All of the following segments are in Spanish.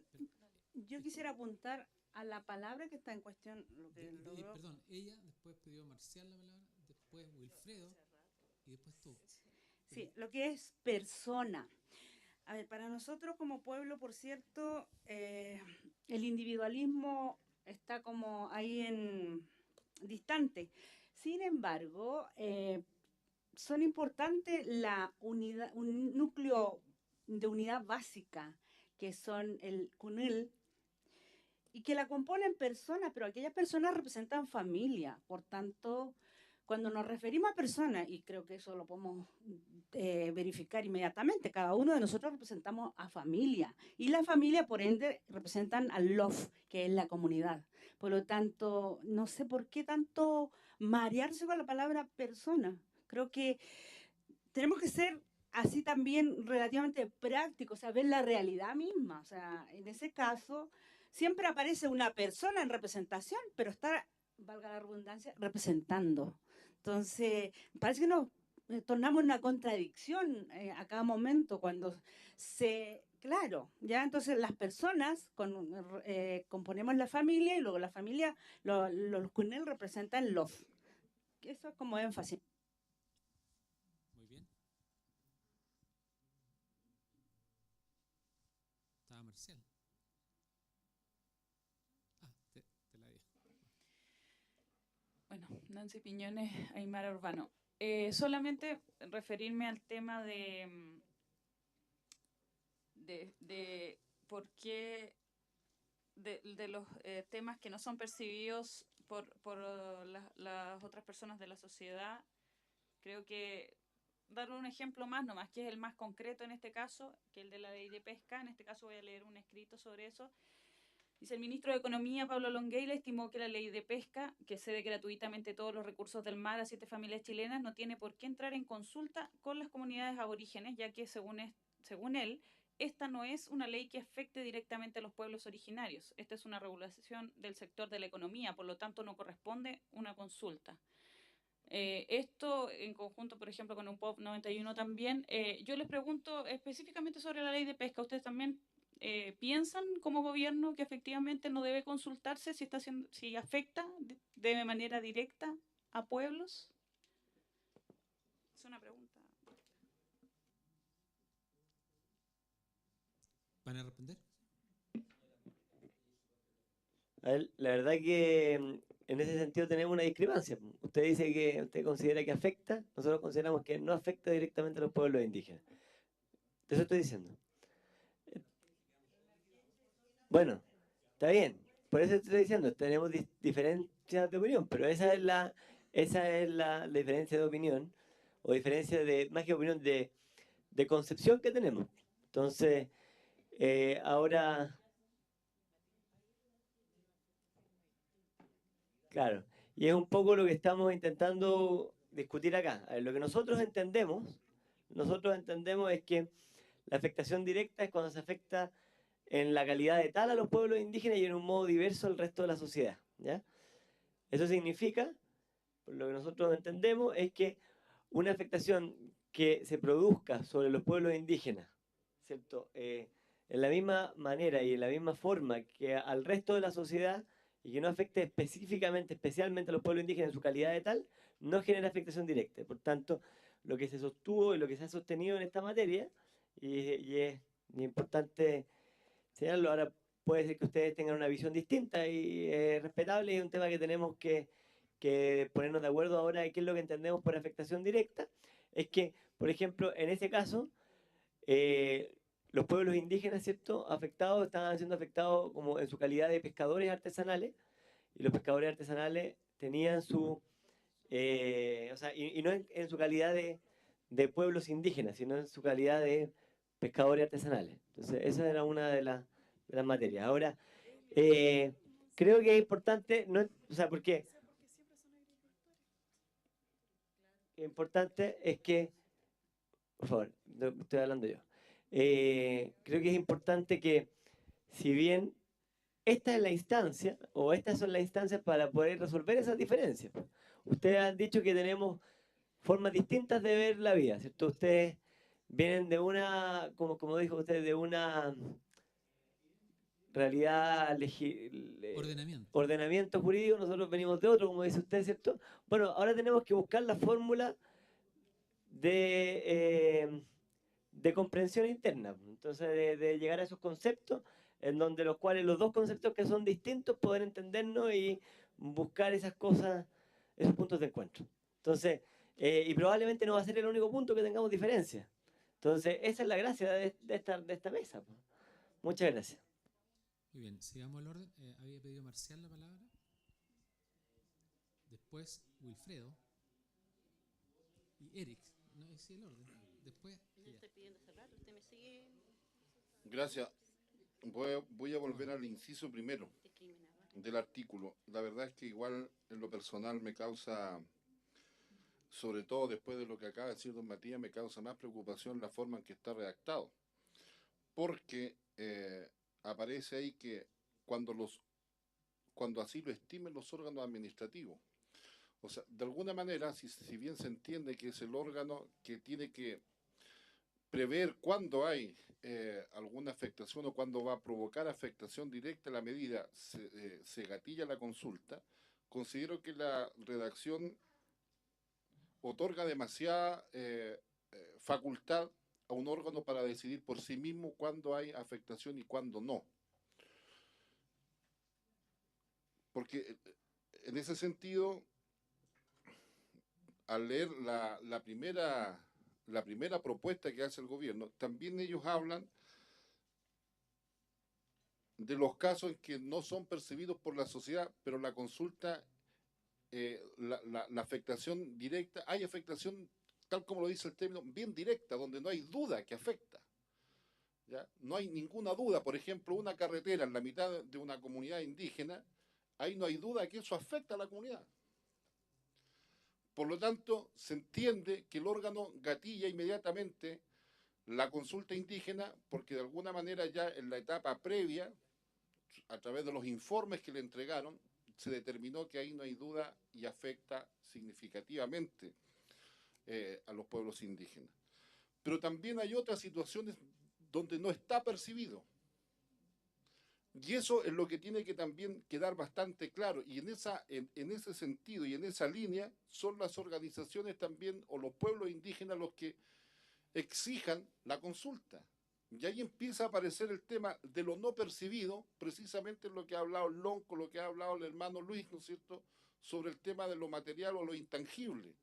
Perdón, yo quisiera apuntar a la palabra que está en cuestión, lo que logró. Perdón, ella, después pidió Marcial la palabra, después Wilfredo y después tú. Pero, Sí, lo que es persona. A ver, para nosotros como pueblo, por cierto, el individualismo está como ahí en distante. Sin embargo, son importantes la unidad, un núcleo de unidad básica, que son el CUNIL, y que la componen personas, pero aquellas personas representan familia. Por tanto, cuando nos referimos a personas, y creo que eso lo podemos verificar inmediatamente, cada uno de nosotros representamos a familia. Y la familia, por ende, representan al love, que es la comunidad. Por lo tanto, no sé por qué tanto marearse con la palabra persona. Creo que tenemos que ser así también relativamente prácticos, o sea, ver la realidad misma. O sea, en ese caso, siempre aparece una persona en representación, pero está, valga la redundancia, representando. Entonces, parece que nos tornamos en una contradicción a cada momento cuando se... Claro, ya entonces las personas componemos la familia y luego la familia, los CUNEL representan los. Eso es como énfasis. muy bien. Estaba Marcial. Ah, te la di. Bueno, Nancy Piñones, Aymara Urbano. Solamente referirme al tema de por qué de los temas que no son percibidos por las otras personas de la sociedad. Creo que darle un ejemplo más nomás, que es el más concreto en este caso, que el de la ley de pesca. En este caso voy a leer un escrito sobre eso. Dice: el ministro de Economía, Pablo Longueira, estimó que la ley de pesca, que cede gratuitamente todos los recursos del mar a 7 familias chilenas, no tiene por qué entrar en consulta con las comunidades aborígenes, ya que, según él, esta no es una ley que afecte directamente a los pueblos originarios. Esta es una regulación del sector de la economía, por lo tanto no corresponde una consulta. Esto en conjunto, por ejemplo, con un POP 91 también. Yo les pregunto específicamente sobre la ley de pesca. ¿Ustedes también piensan como gobierno que efectivamente no debe consultarse si, si afecta de manera directa a pueblos? Es una pregunta. ¿Van a responder? A ver, la verdad que en ese sentido tenemos una discrepancia. Usted dice que usted considera que afecta, nosotros consideramos que no afecta directamente a los pueblos indígenas. Eso estoy diciendo. Bueno, está bien. Por eso estoy diciendo, tenemos diferencias de opinión, pero esa es la diferencia de opinión, o diferencia de, más que opinión, de concepción que tenemos. Entonces, ahora, claro, y es un poco lo que estamos intentando discutir acá. A ver, lo que nosotros entendemos es que la afectación directa es cuando se afecta en la calidad de tal a los pueblos indígenas y en un modo diverso al resto de la sociedad, ¿ya? Eso significa, por lo que nosotros entendemos, es que una afectación que se produzca sobre los pueblos indígenas, ¿cierto? En la misma manera y en la misma forma que al resto de la sociedad y que no afecte específicamente, especialmente a los pueblos indígenas en su calidad de tal, no genera afectación directa. Por tanto, lo que se sostuvo y lo que se ha sostenido en esta materia, y es importante señalarlo, ahora puede ser que ustedes tengan una visión distinta y respetable, y es un tema que tenemos que ponernos de acuerdo ahora de qué es lo que entendemos por afectación directa. Es que, por ejemplo, en ese caso, eh, los pueblos indígenas, ¿cierto?, afectados, estaban siendo afectados como en su calidad de pescadores artesanales, y los pescadores artesanales tenían o sea, y no en su calidad de pueblos indígenas, sino en su calidad de pescadores artesanales. Entonces, esa era una de las materias. Ahora, eh, creo que es importante, no, o sea, porque importante es que, por favor, estoy hablando yo. Creo que es importante que, si bien esta es la instancia, o estas son las instancias para poder resolver esas diferencias. Ustedes han dicho que tenemos formas distintas de ver la vida, ¿cierto? Ustedes vienen de una, como dijo usted, realidad, ordenamiento jurídico, nosotros venimos de otro, como dice usted, ¿cierto? Bueno, ahora tenemos que buscar la fórmula de comprensión interna, entonces de llegar a esos conceptos, en donde los cuales los dos conceptos que son distintos poder entendernos y buscar esas cosas, esos puntos de encuentro. Entonces, y probablemente no va a ser el único punto que tengamos diferencia. Entonces, esa es la gracia de esta mesa. Muchas gracias. Muy bien, sigamos el orden. Había pedido Marcial la palabra. Después Wilfredo. Y Eric. No es el orden. Después. Yo estoy pidiendo hace rato, usted me sigue. Gracias. Voy a volver al inciso primero del artículo. La verdad es que igual en lo personal me causa, sobre todo después de lo que acaba de decir don Matías, me causa más preocupación la forma en que está redactado. Porque aparece ahí que cuando así lo estimen los órganos administrativos. O sea, de alguna manera, si bien se entiende que es el órgano que tiene que prever cuándo hay alguna afectación o cuándo va a provocar afectación directa a la medida, se gatilla la consulta, considero que la redacción otorga demasiada facultad a un órgano para decidir por sí mismo cuándo hay afectación y cuándo no. Porque en ese sentido, al leer la primera propuesta que hace el gobierno, también ellos hablan de los casos en que no son percibidos por la sociedad, pero la consulta, la afectación directa, hay afectación, tal como lo dice el término, bien directa, donde no hay duda que afecta. ¿Ya? No hay ninguna duda, por ejemplo, una carretera en la mitad de una comunidad indígena, ahí no hay duda que eso afecta a la comunidad. Por lo tanto, se entiende que el órgano gatilla inmediatamente la consulta indígena porque de alguna manera ya en la etapa previa, a través de los informes que le entregaron, se determinó que ahí no hay duda y afecta significativamente a los pueblos indígenas. Pero también hay otras situaciones donde no está percibido. Y eso es lo que tiene que también quedar bastante claro. Y en ese sentido y en esa línea son las organizaciones también o los pueblos indígenas los que exijan la consulta. Y ahí empieza a aparecer el tema de lo no percibido, precisamente lo que ha hablado Lonco, lo que ha hablado el hermano Luis, ¿no es cierto?, sobre el tema de lo material o lo intangible.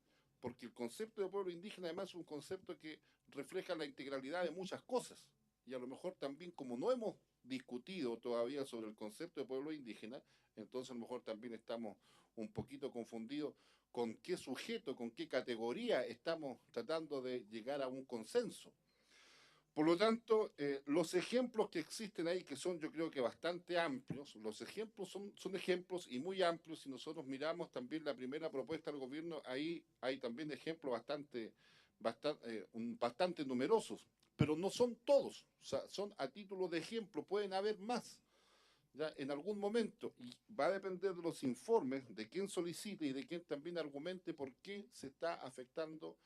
Porque el concepto de pueblo indígena además es un concepto que refleja la integralidad de muchas cosas. Y a lo mejor también, como no hemos discutido todavía sobre el concepto de pueblo indígena, entonces a lo mejor también estamos un poquito confundidos con qué sujeto, con qué categoría estamos tratando de llegar a un consenso. Por lo tanto, los ejemplos que existen ahí, que son yo creo que bastante amplios, los ejemplos son ejemplos y muy amplios. Si nosotros miramos también la primera propuesta del gobierno, ahí hay también ejemplos bastante numerosos, pero no son todos, o sea, son a título de ejemplo, pueden haber más. ¿Ya? En algún momento, y va a depender de los informes, de quién solicite y de quién también argumente por qué se está afectando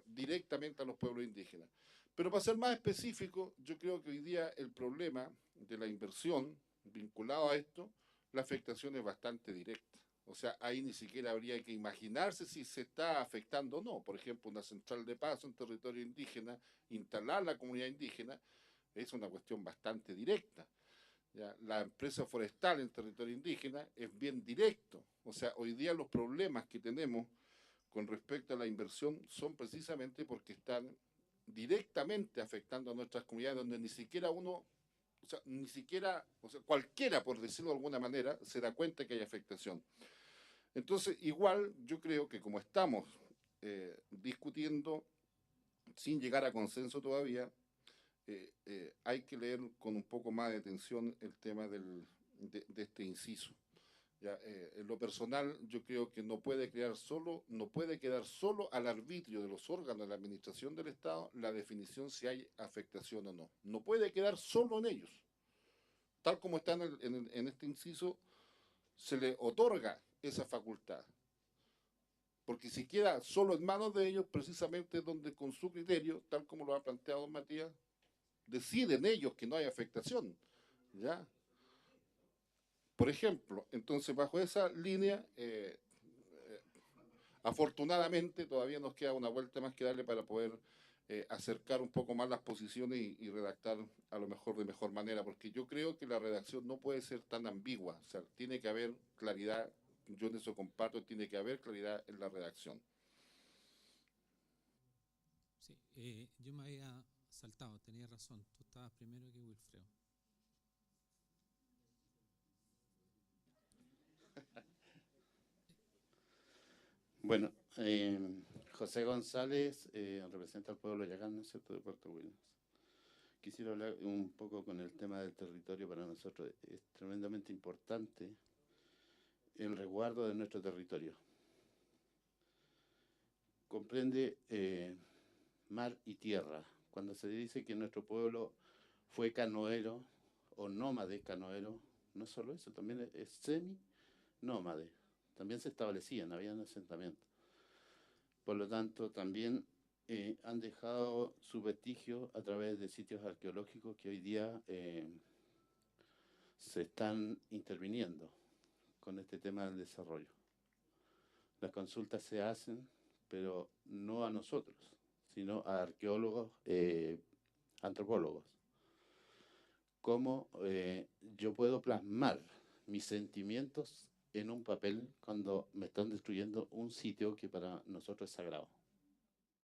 directamente a los pueblos indígenas. Pero para ser más específico, yo creo que hoy día el problema de la inversión vinculado a esto, la afectación es bastante directa. O sea, ahí ni siquiera habría que imaginarse si se está afectando o no. Por ejemplo, una central de paso en territorio indígena, instalar la comunidad indígena, es una cuestión bastante directa. ¿Ya? La empresa forestal en territorio indígena es bien directo. O sea, hoy día los problemas que tenemos con respecto a la inversión son precisamente porque están directamente afectando a nuestras comunidades donde ni siquiera cualquiera, por decirlo de alguna manera, se da cuenta que hay afectación. Entonces, igual yo creo que como estamos discutiendo sin llegar a consenso todavía, hay que leer con un poco más de atención el tema de este inciso. Ya, en lo personal, yo creo que no puede quedar solo al arbitrio de los órganos de la administración del Estado la definición si hay afectación o no. No puede quedar solo en ellos. Tal como está en este inciso, se le otorga esa facultad. Porque si queda solo en manos de ellos, precisamente es donde con su criterio, tal como lo ha planteado don Matías, deciden ellos que no hay afectación. ¿Ya? Por ejemplo, entonces bajo esa línea, afortunadamente todavía nos queda una vuelta más que darle para poder acercar un poco más las posiciones y redactar a lo mejor de mejor manera, porque yo creo que la redacción no puede ser tan ambigua, o sea, tiene que haber claridad, yo en eso comparto, tiene que haber claridad en la redacción. Sí, yo me había saltado, tenía razón. Tú estabas primero que Wilfredo. Bueno, José González representa al pueblo yacán, ¿no es cierto?, de Puerto Williams. Quisiera hablar un poco con el tema del territorio. Para nosotros es tremendamente importante el resguardo de nuestro territorio. Comprende mar y tierra. Cuando se dice que nuestro pueblo fue canoero o nómade canoero, no solo eso, también es semi-nómade. También se establecían, habían asentamientos. Por lo tanto, también han dejado su vestigio a través de sitios arqueológicos que hoy día se están interviniendo con este tema del desarrollo. Las consultas se hacen, pero no a nosotros, sino a arqueólogos, antropólogos. Cómo yo puedo plasmar mis sentimientos en un papel cuando me están destruyendo un sitio que para nosotros es sagrado.